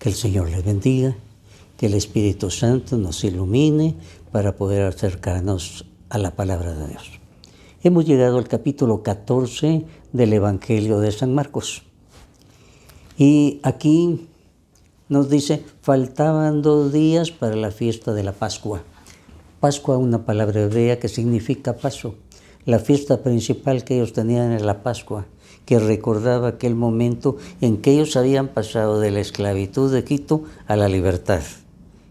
Que el Señor les bendiga, que el Espíritu Santo nos ilumine para poder acercarnos a la palabra de Dios. Hemos llegado al capítulo 14 del Evangelio de San Marcos. Y aquí nos dice, faltaban 2 días para la fiesta de la Pascua. Pascua, una palabra hebrea que significa paso. La fiesta principal que ellos tenían era la Pascua, que recordaba aquel momento en que ellos habían pasado de la esclavitud de Egipto a la libertad.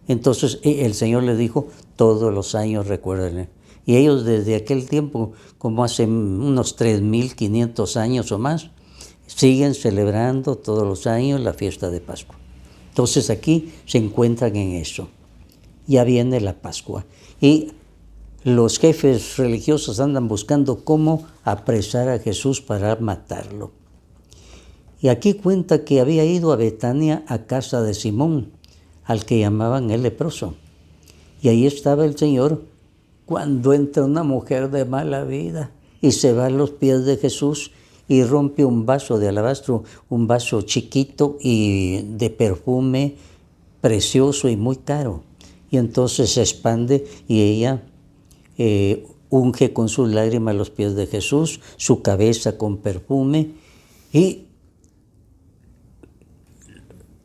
Entonces el Señor les dijo, todos los años recuérdenle. Y ellos desde aquel tiempo, como hace unos 3.500 años o más, siguen celebrando todos los años la fiesta de Pascua. Entonces aquí se encuentran en eso. Ya viene la Pascua. Y los jefes religiosos andan buscando cómo apresar a Jesús para matarlo. Y aquí cuenta que había ido a Betania a casa de Simón, al que llamaban el leproso. Y ahí estaba el Señor cuando entra una mujer de mala vida y se va a los pies de Jesús y rompe un vaso de alabastro, un vaso chiquito y de perfume precioso y muy caro. Y entonces se expande y ella unge con sus lágrimas los pies de Jesús, su cabeza con perfume, y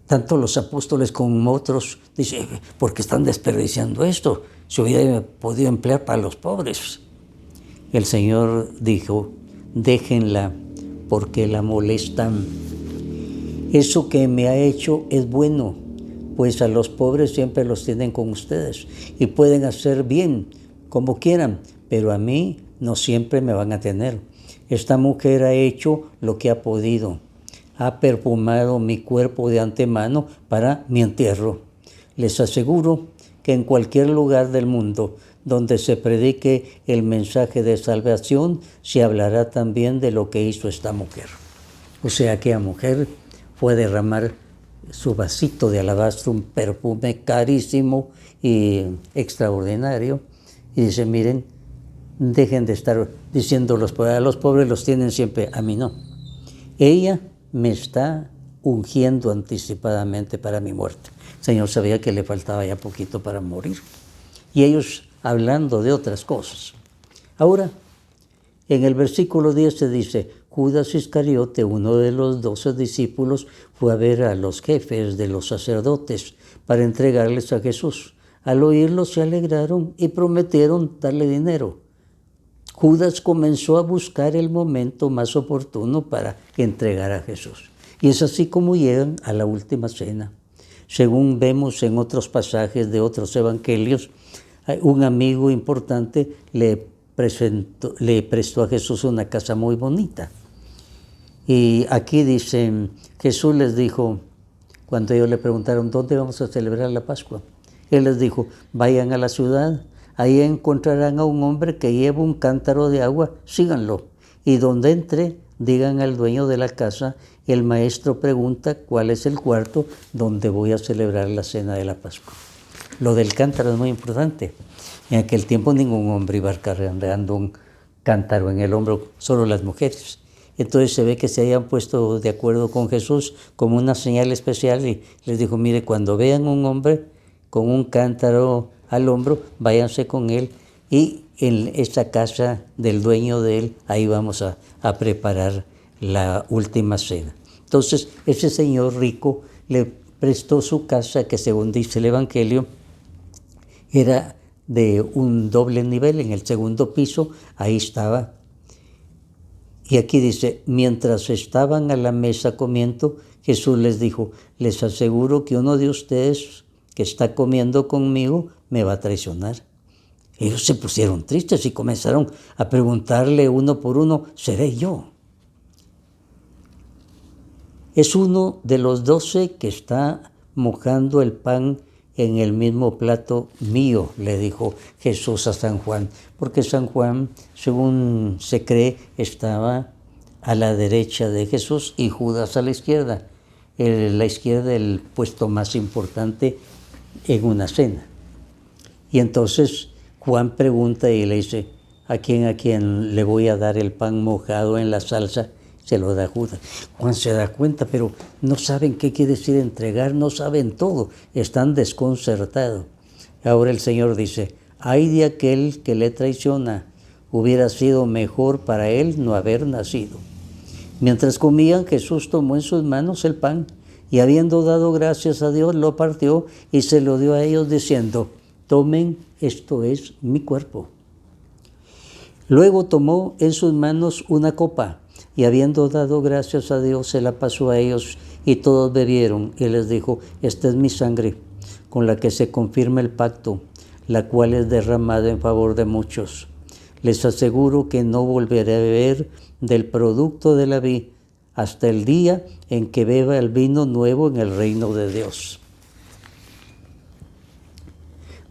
tanto los apóstoles como otros dicen, ¿por qué están desperdiciando esto? Se hubiera podido emplear para los pobres. El Señor dijo, déjenla porque la molestan. Eso que me ha hecho es bueno, pues a los pobres siempre los tienen con ustedes y pueden hacer bien como quieran, pero a mí no siempre me van a tener. Esta mujer ha hecho lo que ha podido. Ha perfumado mi cuerpo de antemano para mi entierro. Les aseguro que en cualquier lugar del mundo donde se predique el mensaje de salvación, se hablará también de lo que hizo esta mujer. O sea que la mujer fue a derramar su vasito de alabastro, un perfume carísimo y extraordinario, y dice, miren, dejen de estar diciendo a los pobres los tienen siempre, a mí no. Ella me está ungiendo anticipadamente para mi muerte. El Señor sabía que le faltaba ya poquito para morir. Y ellos hablando de otras cosas. Ahora, en el versículo 10 se dice, Judas Iscariote, uno de los 12 discípulos, fue a ver a los jefes de los sacerdotes para entregarles a Jesús. Al oírlo se alegraron y prometieron darle dinero. Judas comenzó a buscar el momento más oportuno para entregar a Jesús. Y es así como llegan a la última cena. Según vemos en otros pasajes de otros evangelios, un amigo importante le prestó a Jesús una casa muy bonita. Y aquí dice, Jesús les dijo, cuando ellos le preguntaron, ¿dónde vamos a celebrar la Pascua? Él les dijo, vayan a la ciudad, ahí encontrarán a un hombre que lleva un cántaro de agua, síganlo. Y donde entre, digan al dueño de la casa, el maestro pregunta cuál es el cuarto donde voy a celebrar la cena de la Pascua. Lo del cántaro es muy importante. En aquel tiempo ningún hombre iba cargando un cántaro en el hombro, solo las mujeres. Entonces se ve que se hayan puesto de acuerdo con Jesús como una señal especial y les dijo, mire, cuando vean un hombre con un cántaro al hombro, váyanse con él y en esta casa del dueño de él, ahí vamos a preparar la última cena. Entonces ese señor rico le prestó su casa, que según dice el Evangelio, era de un doble nivel, en el segundo piso, ahí estaba. Y aquí dice, mientras estaban a la mesa comiendo, Jesús les dijo, les aseguro que uno de ustedes que está comiendo conmigo me va a traicionar. Ellos se pusieron tristes y comenzaron a preguntarle uno por uno, ¿seré yo? Es uno de los 12 que está mojando el pan en el mismo plato mío, le dijo Jesús a San Juan, porque San Juan, según se cree, estaba a la derecha de Jesús y Judas a la izquierda. La izquierda, el puesto más importante en una cena. Y entonces Juan pregunta y le dice, ¿a quién le voy a dar el pan mojado en la salsa? Se lo da a Judas. Juan se da cuenta, pero no saben qué quiere decir entregar, no saben todo, están desconcertados. Ahora el Señor dice, ay de aquel que le traiciona, hubiera sido mejor para él no haber nacido. Mientras comían, Jesús tomó en sus manos el pan y habiendo dado gracias a Dios, lo partió y se lo dio a ellos diciendo, tomen, esto es mi cuerpo. Luego tomó en sus manos una copa y habiendo dado gracias a Dios, se la pasó a ellos y todos bebieron y les dijo, esta es mi sangre, con la que se confirma el pacto, la cual es derramada en favor de muchos. Les aseguro que no volveré a beber del producto de la vid hasta el día en que beba el vino nuevo en el reino de Dios.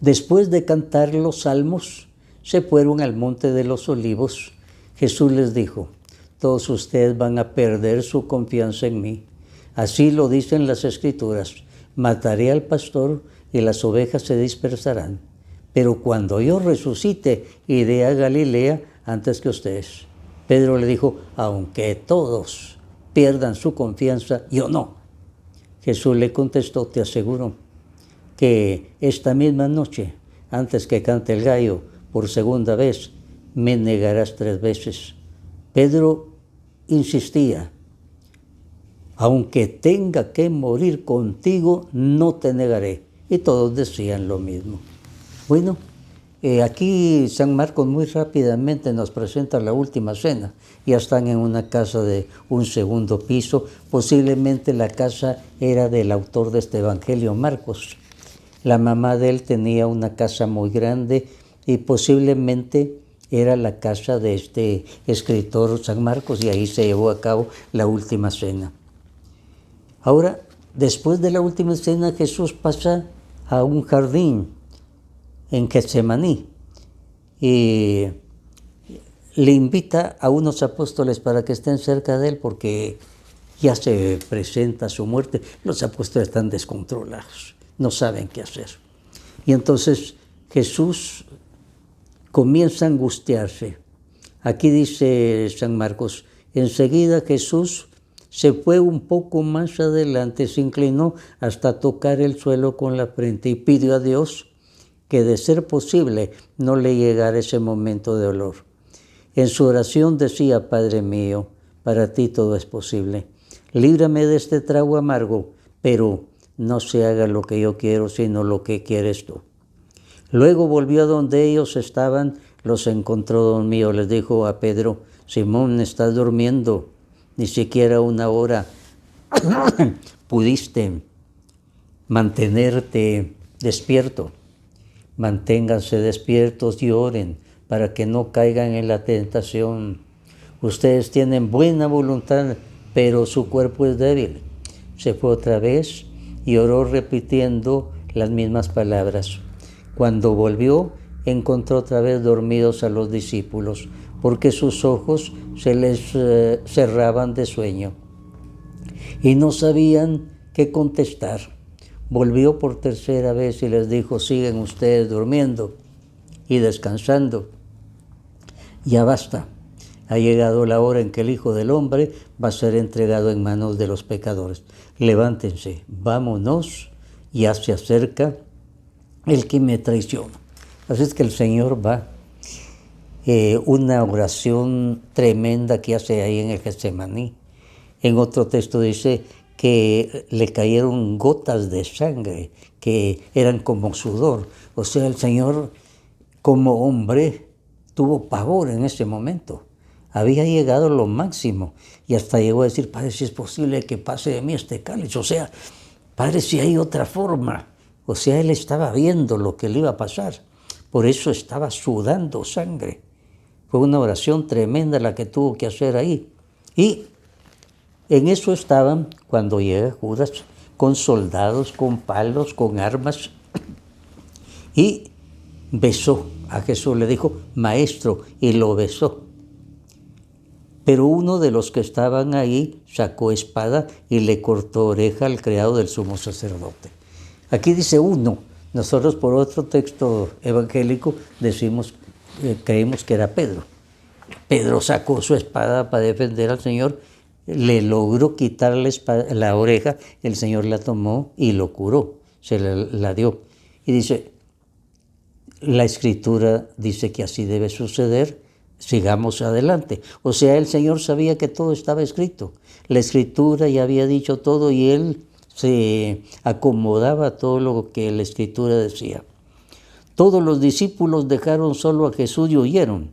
Después de cantar los salmos, se fueron al monte de los olivos. Jesús les dijo, todos ustedes van a perder su confianza en mí. Así lo dicen las Escrituras, mataré al pastor y las ovejas se dispersarán. Pero cuando yo resucite, iré a Galilea antes que ustedes. Pedro le dijo, aunque todos pierdan su confianza, yo no. Jesús le contestó, te aseguro que esta misma noche, antes que cante el gallo por segunda vez, me negarás 3 veces. Pedro insistía, aunque tenga que morir contigo, no te negaré. Y todos decían lo mismo. Bueno, aquí San Marcos muy rápidamente nos presenta la última cena. Ya están en una casa de un segundo piso. Posiblemente la casa era del autor de este evangelio, Marcos. La mamá de él tenía una casa muy grande y posiblemente era la casa de este escritor San Marcos y ahí se llevó a cabo la última cena. Ahora, después de la última cena, Jesús pasa a un jardín en Getsemaní y le invita a unos apóstoles para que estén cerca de él porque ya se presenta su muerte. Los apóstoles están descontrolados, no saben qué hacer. Y entonces Jesús comienza a angustiarse. Aquí dice San Marcos, enseguida Jesús se fue un poco más adelante, se inclinó hasta tocar el suelo con la frente y pidió a Dios que de ser posible no le llegara ese momento de dolor. En su oración decía, Padre mío, para ti todo es posible. Líbrame de este trago amargo, pero no se haga lo que yo quiero, sino lo que quieres tú. Luego volvió a donde ellos estaban, los encontró dormidos. Les dijo a Pedro, Simón, estás durmiendo, ni siquiera una hora pudiste mantenerte despierto. Manténganse despiertos y oren para que no caigan en la tentación. Ustedes tienen buena voluntad, pero su cuerpo es débil. Se fue otra vez y oró repitiendo las mismas palabras. Cuando volvió, encontró otra vez dormidos a los discípulos, porque sus ojos se les cerraban de sueño y no sabían qué contestar. Volvió por tercera vez y les dijo, siguen ustedes durmiendo y descansando. Ya basta, ha llegado la hora en que el Hijo del Hombre va a ser entregado en manos de los pecadores. Levántense, vámonos, ya se acerca el que me traiciona. Así es que el Señor va, una oración tremenda que hace ahí en el Getsemaní. En otro texto dice que le cayeron gotas de sangre, que eran como sudor. O sea, el Señor, como hombre, tuvo pavor en ese momento. Había llegado a lo máximo y hasta llegó a decir, Padre, si es posible que pase de mí este cáliz. O sea, Padre, si hay otra forma. O sea, él estaba viendo lo que le iba a pasar. Por eso estaba sudando sangre. Fue una oración tremenda la que tuvo que hacer ahí. Y en eso estaban cuando llega Judas, con soldados, con palos, con armas. Y besó a Jesús, le dijo, Maestro, y lo besó. Pero uno de los que estaban ahí sacó espada y le cortó oreja al criado del sumo sacerdote. Aquí dice uno. Nosotros por otro texto evangélico creímos que era Pedro. Pedro sacó su espada para defender al Señor le logró quitarles la oreja, el Señor la tomó y lo curó, se la dio. Y dice, la Escritura dice que así debe suceder, sigamos adelante. O sea, el Señor sabía que todo estaba escrito. La Escritura ya había dicho todo y Él se acomodaba a todo lo que la Escritura decía. Todos los discípulos dejaron solo a Jesús y huyeron,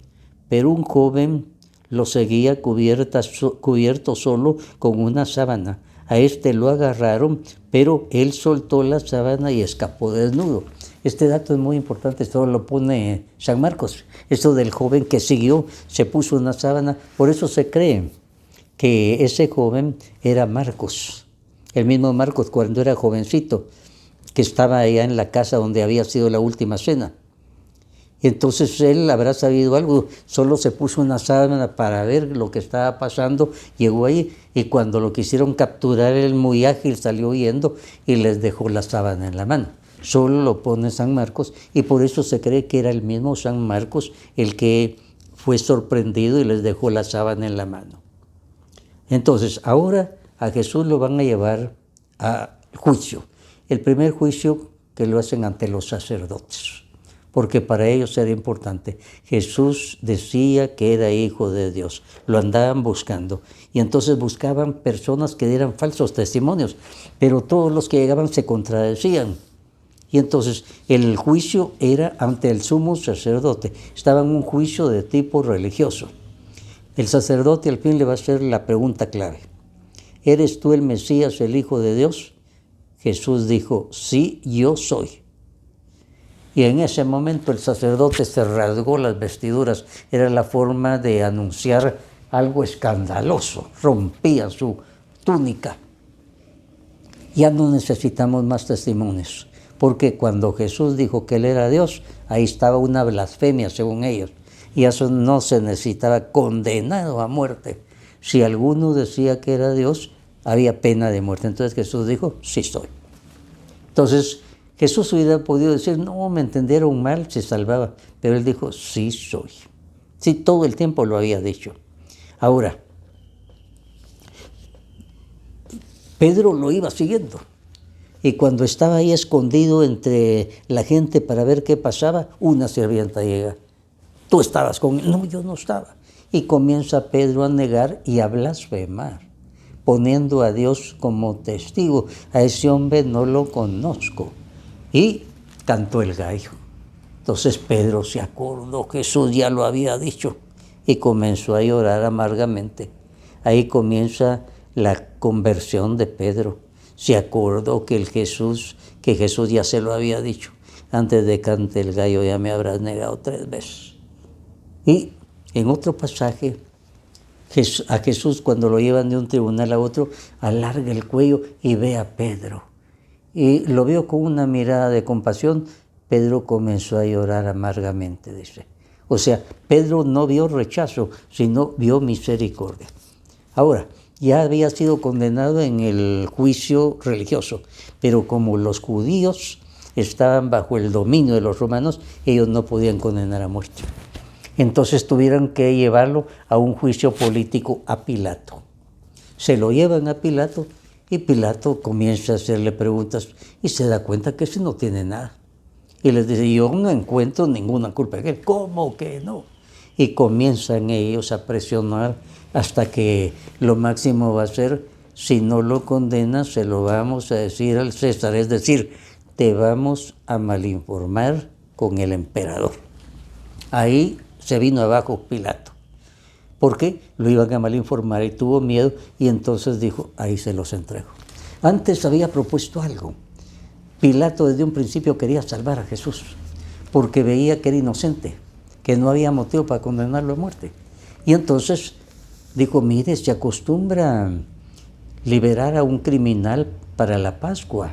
pero un joven lo seguía cubierto solo con una sábana. A este lo agarraron, pero él soltó la sábana y escapó desnudo. Este dato es muy importante, esto lo pone San Marcos. Esto del joven que siguió, se puso una sábana. Por eso se cree que ese joven era Marcos. El mismo Marcos cuando era jovencito, que estaba allá en la casa donde había sido la última cena. Y entonces él habrá sabido algo, solo se puso una sábana para ver lo que estaba pasando, llegó ahí y cuando lo quisieron capturar él muy ágil salió huyendo y les dejó la sábana en la mano. Solo lo pone San Marcos y por eso se cree que era el mismo San Marcos el que fue sorprendido y les dejó la sábana en la mano. Entonces ahora a Jesús lo van a llevar a juicio. El primer juicio que lo hacen ante los sacerdotes, porque para ellos era importante. Jesús decía que era hijo de Dios, lo andaban buscando y entonces buscaban personas que dieran falsos testimonios, pero todos los que llegaban se contradecían. Y entonces el juicio era ante el sumo sacerdote, estaba en un juicio de tipo religioso. El sacerdote al fin le va a hacer la pregunta clave: ¿eres tú el Mesías, el Hijo de Dios? Jesús dijo, sí, yo soy. Y en ese momento el sacerdote se rasgó las vestiduras. Era la forma de anunciar algo escandaloso. Rompía su túnica. Ya no necesitamos más testimonios, porque cuando Jesús dijo que Él era Dios, ahí estaba una blasfemia según ellos. Y eso no se necesitaba, condenado a muerte. Si alguno decía que era Dios, había pena de muerte. Entonces Jesús dijo, sí soy. Entonces Jesús hubiera podido decir, no, me entendieron mal, se salvaba. Pero Él dijo, sí soy. Sí, todo el tiempo lo había dicho. Ahora, Pedro lo iba siguiendo. Y cuando estaba ahí escondido entre la gente para ver qué pasaba, una sirvienta llega. Tú estabas con él. No, yo no estaba. Y comienza Pedro a negar y a blasfemar, poniendo a Dios como testigo. A ese hombre no lo conozco. Y cantó el gallo. Entonces Pedro se acordó, Jesús ya lo había dicho, y comenzó a llorar amargamente. Ahí comienza la conversión de Pedro. Se acordó que Jesús ya se lo había dicho. Antes de cante el gallo ya me habrás negado 3 veces. Y en otro pasaje, a Jesús cuando lo llevan de un tribunal a otro, alarga el cuello y ve a Pedro. Y lo vio con una mirada de compasión. Pedro comenzó a llorar amargamente, dice. O sea, Pedro no vio rechazo, sino vio misericordia. Ahora, ya había sido condenado en el juicio religioso, pero como los judíos estaban bajo el dominio de los romanos, ellos no podían condenar a muerte. Entonces tuvieron que llevarlo a un juicio político a Pilato. Se lo llevan a Pilato y Pilato comienza a hacerle preguntas y se da cuenta que ese no tiene nada. Y les dice, yo no encuentro ninguna culpa en él. ¿Cómo que no? Y comienzan ellos a presionar hasta que lo máximo va a ser, si no lo condenas, se lo vamos a decir al César. Es decir, te vamos a malinformar con el emperador. Ahí se vino abajo Pilato. ¿Por qué? Lo iban a malinformar y tuvo miedo y entonces dijo, ahí se los entrego. Antes había propuesto algo. Pilato desde un principio quería salvar a Jesús porque veía que era inocente, que no había motivo para condenarlo a muerte. Y entonces dijo, mire, se acostumbra liberar a un criminal para la Pascua.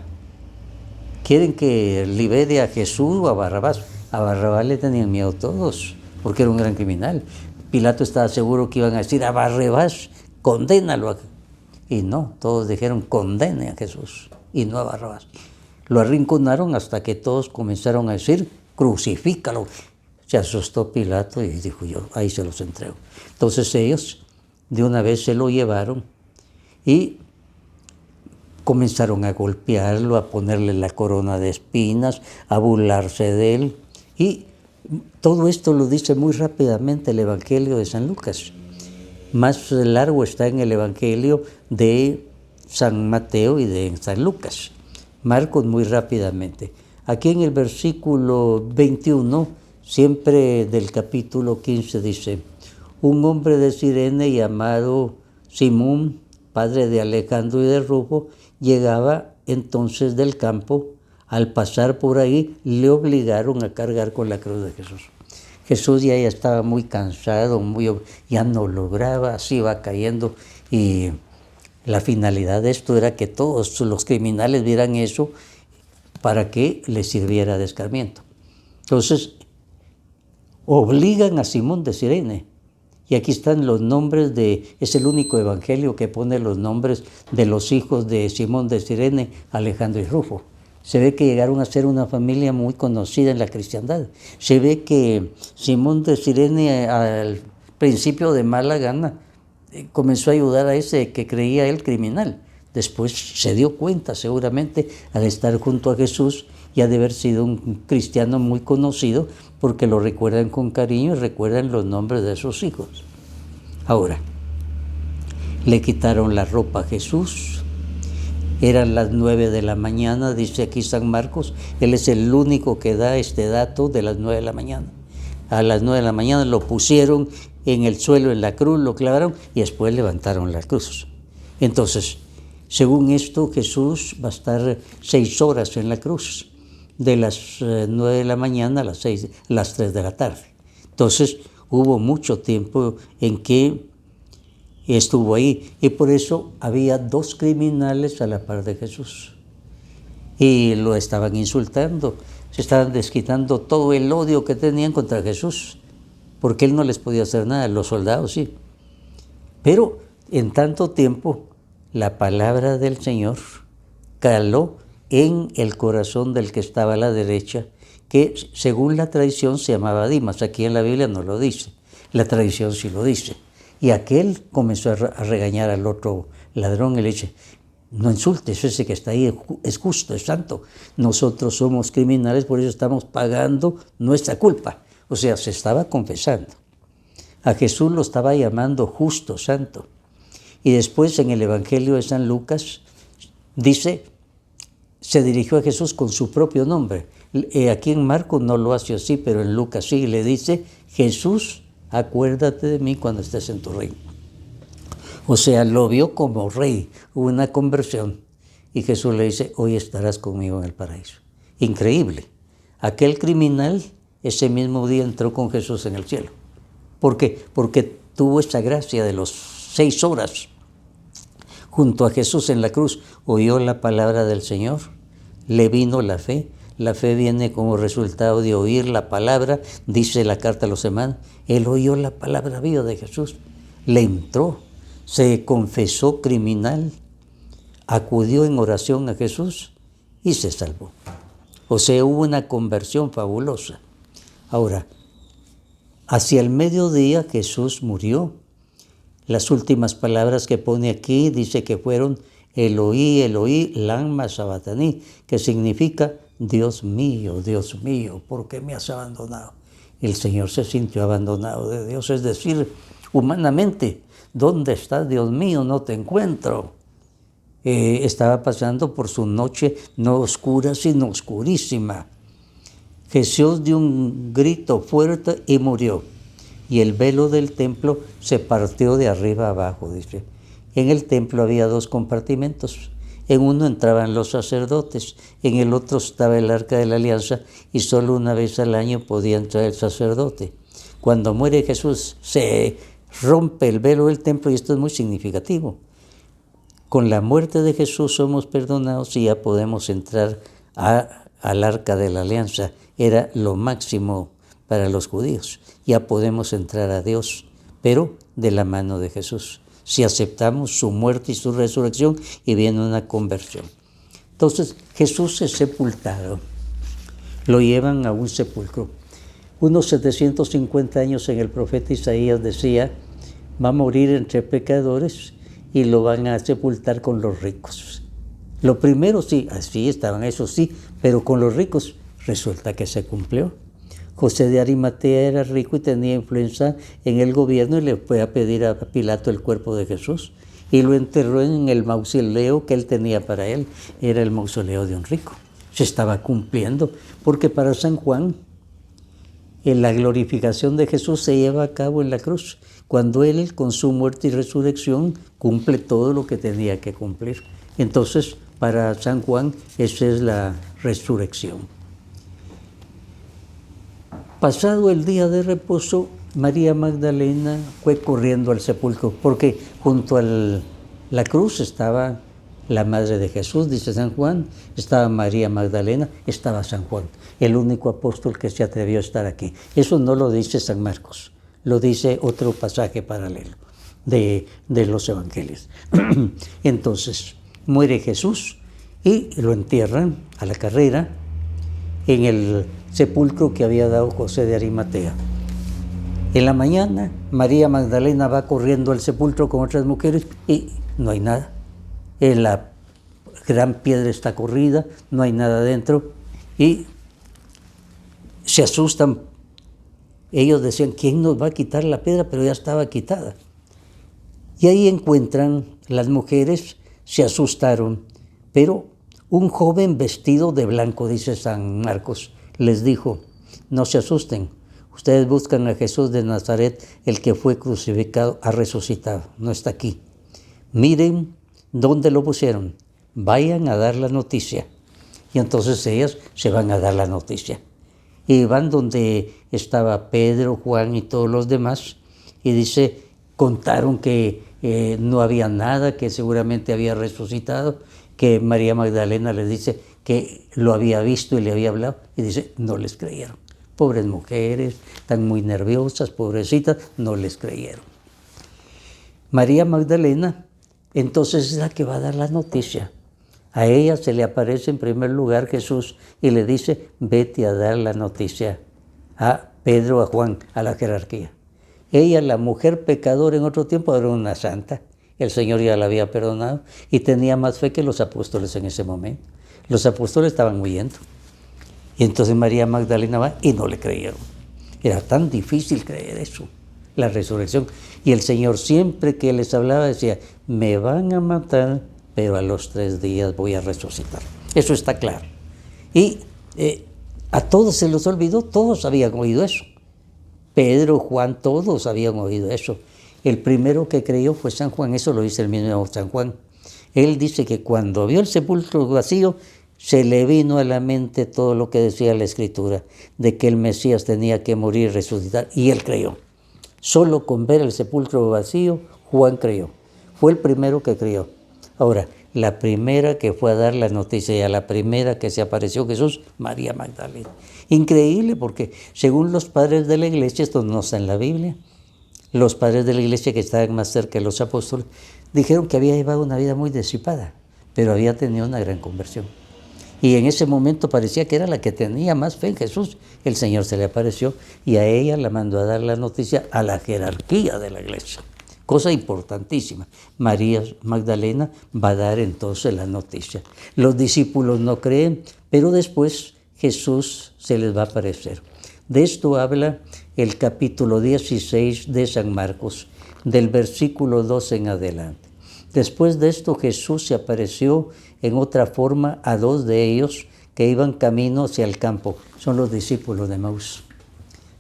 ¿Quieren que libere a Jesús o a Barrabás? A Barrabás le tenían miedo todos, porque era un gran criminal. Pilato estaba seguro que iban a decir, a Barrabás, condénalo. Y no, todos dijeron, condene a Jesús, y no a Barrabás. Lo arrinconaron hasta que todos comenzaron a decir, crucifícalo. Se asustó Pilato y dijo, yo ahí se los entrego. Entonces ellos de una vez se lo llevaron y comenzaron a golpearlo, a ponerle la corona de espinas, a burlarse de él. Y todo esto lo dice muy rápidamente el Evangelio de San Lucas. Más largo está en el Evangelio de San Mateo y de San Lucas. Marcos muy rápidamente. Aquí en el versículo 21, siempre del capítulo 15, dice: un hombre de Cirene llamado Simón, padre de Alejandro y de Rufo, llegaba entonces del campo. Al pasar por ahí, le obligaron a cargar con la cruz de Jesús. Jesús ya estaba muy cansado, ya no lograba, así iba cayendo. Y la finalidad de esto era que todos los criminales vieran eso para que les sirviera de escarmiento. Entonces, obligan a Simón de Cirene. Y aquí están los nombres es el único evangelio que pone los nombres de los hijos de Simón de Cirene, Alejandro y Rufo. Se ve que llegaron a ser una familia muy conocida en la cristiandad. Se ve que Simón de Cirene al principio de mala gana comenzó a ayudar a ese que creía él criminal. Después se dio cuenta seguramente al estar junto a Jesús y ha de haber sido un cristiano muy conocido porque lo recuerdan con cariño y recuerdan los nombres de sus hijos. Ahora, le quitaron la ropa a Jesús. Eran las 9 de la mañana, dice aquí San Marcos. Él es el único que da este dato de las 9 de la mañana. A las 9 de la mañana lo pusieron en el suelo, en la cruz, lo clavaron y después levantaron la cruz. Entonces, según esto, Jesús va a estar 6 horas en la cruz, de las 9 de la mañana a las 3 de la tarde. Entonces, hubo mucho tiempo en que estuvo ahí, y por eso había 2 criminales a la par de Jesús. Y lo estaban insultando, se estaban desquitando todo el odio que tenían contra Jesús, porque él no les podía hacer nada, los soldados sí. Pero en tanto tiempo, la palabra del Señor caló en el corazón del que estaba a la derecha, que según la tradición se llamaba Dimas. Aquí en la Biblia no lo dice, la tradición sí lo dice. Y aquel comenzó a regañar al otro ladrón y le dice: no insultes, ese que está ahí es justo, es santo. Nosotros somos criminales, por eso estamos pagando nuestra culpa. O sea, se estaba confesando. A Jesús lo estaba llamando justo, santo. Y después en el Evangelio de San Lucas dice, se dirigió a Jesús con su propio nombre. Aquí en Marcos no lo hace así, pero en Lucas sí, le dice: Jesús, acuérdate de mí cuando estés en tu reino. O sea, lo vio como rey, hubo una conversión. Y Jesús le dice: hoy estarás conmigo en el paraíso. Increíble. Aquel criminal ese mismo día entró con Jesús en el cielo. ¿Por qué? Porque tuvo esa gracia de los 6 horas junto a Jesús en la cruz. Oyó la palabra del Señor, le vino la fe. La fe viene como resultado de oír la palabra, dice la carta a los hermanos. Él oyó la palabra viva de Jesús, le entró, se confesó criminal, acudió en oración a Jesús y se salvó. O sea, hubo una conversión fabulosa. Ahora, hacia el mediodía Jesús murió. Las últimas palabras que pone aquí dice que fueron Eloí, Eloí, lama sabachthani, que significa Dios mío, ¿por qué me has abandonado? El Señor se sintió abandonado de Dios, es decir, humanamente, ¿dónde estás, Dios mío? No te encuentro. Estaba pasando por su noche no oscura, sino oscurísima. Jesús dio un grito fuerte y murió. Y el velo del templo se partió de arriba abajo, dice. En el templo había 2 compartimentos. En uno entraban los sacerdotes, en el otro estaba el arca de la alianza, y solo una vez al año podía entrar el sacerdote. Cuando muere Jesús, se rompe el velo del templo, y esto es muy significativo. Con la muerte de Jesús somos perdonados y ya podemos entrar al arca de la alianza. Era lo máximo para los judíos. Ya podemos entrar a Dios, pero de la mano de Jesús, si aceptamos su muerte y su resurrección, y viene una conversión. Entonces Jesús es sepultado, lo llevan a un sepulcro. Unos 750 años en el profeta Isaías decía: va a morir entre pecadores, y lo van a sepultar con los ricos. Lo primero sí, así estaban, eso sí, pero con los ricos resulta que se cumplió. José de Arimatea era rico y tenía influencia en el gobierno y le fue a pedir a Pilato el cuerpo de Jesús y lo enterró en el mausoleo que él tenía para él. Era el mausoleo de un rico. Se estaba cumpliendo, porque para San Juan la glorificación de Jesús se lleva a cabo en la cruz, cuando Él con su muerte y resurrección cumple todo lo que tenía que cumplir. Entonces, para San Juan, esa es la resurrección. Pasado el día de reposo, María Magdalena fue corriendo al sepulcro, porque junto a la cruz estaba la madre de Jesús, dice San Juan, estaba María Magdalena, estaba San Juan, el único apóstol que se atrevió a estar aquí. Eso no lo dice San Marcos, lo dice otro pasaje paralelo de los evangelios. Entonces, muere Jesús y lo entierran a la carrera en el sepulcro que había dado José de Arimatea. En la mañana, María Magdalena va corriendo al sepulcro con otras mujeres y no hay nada. La gran piedra está corrida, no hay nada dentro y se asustan. Ellos decían, ¿quién nos va a quitar la piedra? Pero ya estaba quitada. Y ahí encuentran las mujeres, se asustaron, pero un joven vestido de blanco, dice San Marcos, les dijo, no se asusten, ustedes buscan a Jesús de Nazaret, el que fue crucificado, ha resucitado, no está aquí. Miren dónde lo pusieron, vayan a dar la noticia. Y entonces ellas se van a dar la noticia. Y van donde estaba Pedro, Juan y todos los demás, y dice, contaron que no había nada, que seguramente había resucitado, que María Magdalena les dice que lo había visto y le había hablado, y dice, no les creyeron. Pobres mujeres, están muy nerviosas, pobrecitas, no les creyeron. María Magdalena, entonces es la que va a dar la noticia. A ella se le aparece en primer lugar Jesús y le dice, vete a dar la noticia a Pedro, a Juan, a la jerarquía. Ella, la mujer pecadora en otro tiempo, era una santa. El Señor ya la había perdonado y tenía más fe que los apóstoles en ese momento. Los apóstoles estaban huyendo. Y entonces María Magdalena va y no le creyeron. Era tan difícil creer eso, la resurrección. Y el Señor siempre que les hablaba decía, me van a matar, pero a los 3 días voy a resucitar. Eso está claro. Y a todos se los olvidó, todos habían oído eso. Pedro, Juan, todos habían oído eso. El primero que creyó fue San Juan, eso lo dice el mismo San Juan. Él dice que cuando vio el sepulcro vacío, se le vino a la mente todo lo que decía la Escritura, de que el Mesías tenía que morir y resucitar, y él creyó. Solo con ver el sepulcro vacío, Juan creyó. Fue el primero que creyó. Ahora, la primera que fue a dar la noticia y a la primera que se apareció Jesús, María Magdalena. Increíble porque según los padres de la iglesia, esto no está en la Biblia, los padres de la iglesia que estaban más cerca de los apóstoles, dijeron que había llevado una vida muy disipada, pero había tenido una gran conversión. Y en ese momento parecía que era la que tenía más fe en Jesús. El Señor se le apareció y a ella la mandó a dar la noticia a la jerarquía de la iglesia. Cosa importantísima. María Magdalena va a dar entonces la noticia. Los discípulos no creen, pero después Jesús se les va a aparecer. De esto habla el capítulo 16 de San Marcos, del versículo 12 en adelante. Después de esto Jesús se apareció en otra forma a 2 de ellos que iban camino hacia el campo. Son los discípulos de Emaús.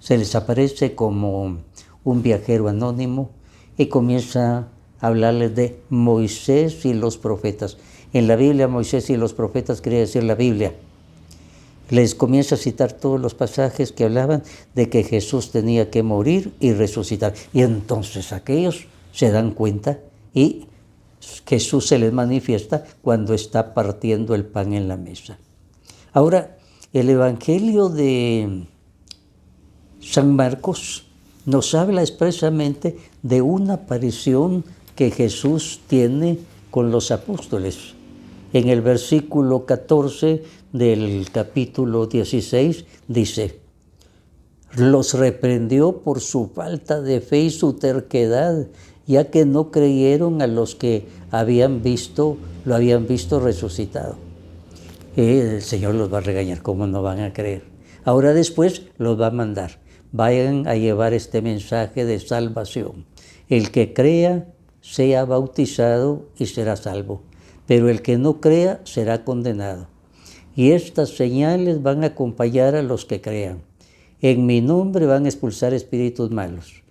Se les aparece como un viajero anónimo y comienza a hablarles de Moisés y los profetas. En la Biblia, Moisés y los profetas quiere decir la Biblia. Les comienza a citar todos los pasajes que hablaban de que Jesús tenía que morir y resucitar. Y entonces aquellos se dan cuenta y Jesús se les manifiesta cuando está partiendo el pan en la mesa. Ahora, el Evangelio de San Marcos nos habla expresamente de una aparición que Jesús tiene con los apóstoles. En el versículo 14 del capítulo 16 dice, los reprendió por su falta de fe y su terquedad ya que no creyeron a los que lo habían visto resucitado. El Señor los va a regañar, ¿cómo no van a creer? Ahora después los va a mandar. Vayan a llevar este mensaje de salvación. El que crea, sea bautizado y será salvo. Pero el que no crea, será condenado. Y estas señales van a acompañar a los que crean. En mi nombre van a expulsar espíritus malos.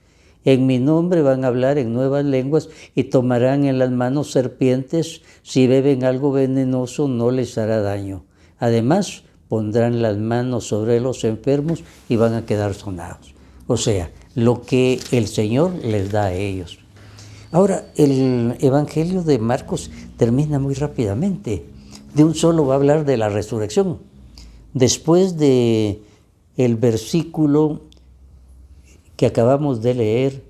En mi nombre van a hablar en nuevas lenguas y tomarán en las manos serpientes. Si beben algo venenoso no les hará daño. Además, pondrán las manos sobre los enfermos y van a quedar sanados. O sea, lo que el Señor les da a ellos. Ahora, el Evangelio de Marcos termina muy rápidamente. De un solo va a hablar de la resurrección. Después de el versículo que acabamos de leer,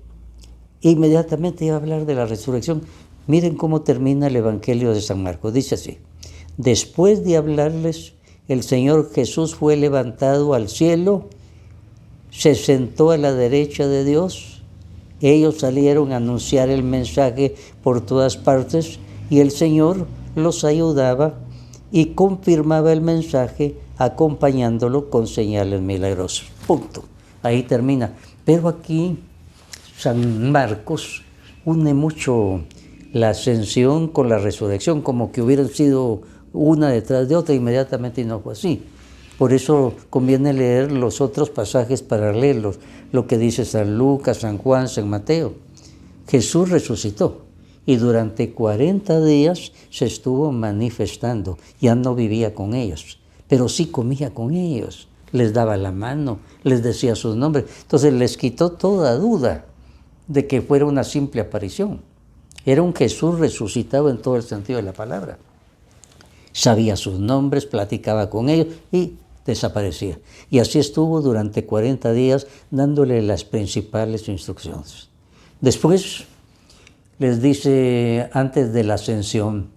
inmediatamente iba a hablar de la resurrección. Miren cómo termina el Evangelio de San Marcos. Dice así: después de hablarles, el Señor Jesús fue levantado al cielo, se sentó a la derecha de Dios. Ellos salieron a anunciar el mensaje por todas partes y el Señor los ayudaba y confirmaba el mensaje acompañándolo con señales milagrosas. Punto. Ahí termina. Pero aquí San Marcos une mucho la ascensión con la resurrección, como que hubieran sido una detrás de otra inmediatamente, y no fue así. Por eso conviene leer los otros pasajes paralelos, lo que dice San Lucas, San Juan, San Mateo. Jesús resucitó y durante 40 días se estuvo manifestando. Ya no vivía con ellos, pero sí comía con ellos. Les daba la mano, les decía sus nombres. Entonces les quitó toda duda de que fuera una simple aparición. Era un Jesús resucitado en todo el sentido de la palabra. Sabía sus nombres, platicaba con ellos y desaparecía. Y así estuvo durante 40 días dándole las principales instrucciones. Después les dice, antes de la ascensión: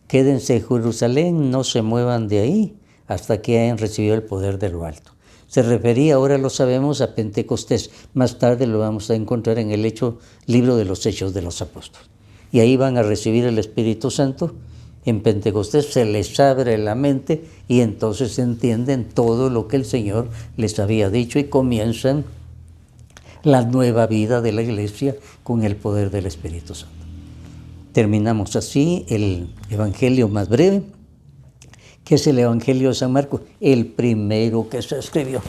quédense en Jerusalén, no se muevan de ahí hasta que hayan recibido el poder de lo alto. Se refería, ahora lo sabemos, a Pentecostés. Más tarde lo vamos a encontrar en el libro de los Hechos de los Apóstoles. Y ahí van a recibir el Espíritu Santo. En Pentecostés se les abre la mente y entonces entienden todo lo que el Señor les había dicho y comienzan la nueva vida de la iglesia con el poder del Espíritu Santo. Terminamos así el Evangelio más breve, que es el Evangelio de San Marcos, el primero que se escribió.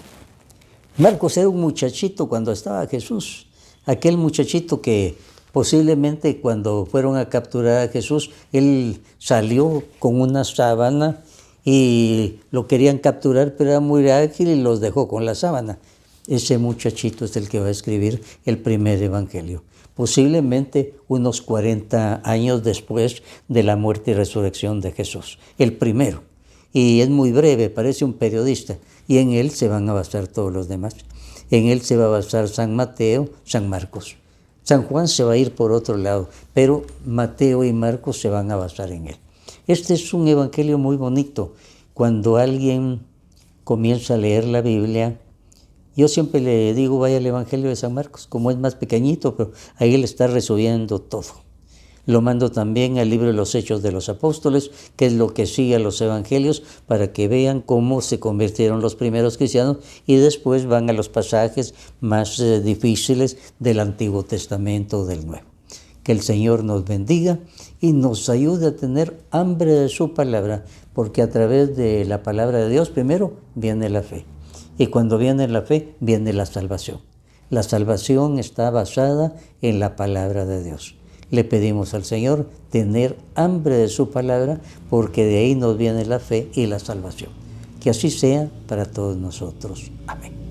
Marcos era un muchachito cuando estaba Jesús, aquel muchachito que posiblemente cuando fueron a capturar a Jesús, él salió con una sábana y lo querían capturar, pero era muy ágil y los dejó con la sábana. Ese muchachito es el que va a escribir el primer Evangelio, posiblemente unos 40 años después de la muerte y resurrección de Jesús, el primero. Y es muy breve, parece un periodista, y en él se van a basar todos los demás. En él se va a basar San Mateo, San Marcos. San Juan se va a ir por otro lado, pero Mateo y Marcos se van a basar en él. Este es un evangelio muy bonito. Cuando alguien comienza a leer la Biblia, yo siempre le digo, vaya al Evangelio de San Marcos, como es más pequeñito, pero ahí le está resumiendo todo. Lo mando también al libro de los Hechos de los Apóstoles, que es lo que sigue a los Evangelios, para que vean cómo se convirtieron los primeros cristianos y después van a los pasajes más difíciles del Antiguo Testamento o del Nuevo. Que el Señor nos bendiga y nos ayude a tener hambre de su palabra, porque a través de la palabra de Dios primero viene la fe. Y cuando viene la fe, viene la salvación. La salvación está basada en la palabra de Dios. Le pedimos al Señor tener hambre de su palabra, porque de ahí nos viene la fe y la salvación. Que así sea para todos nosotros. Amén.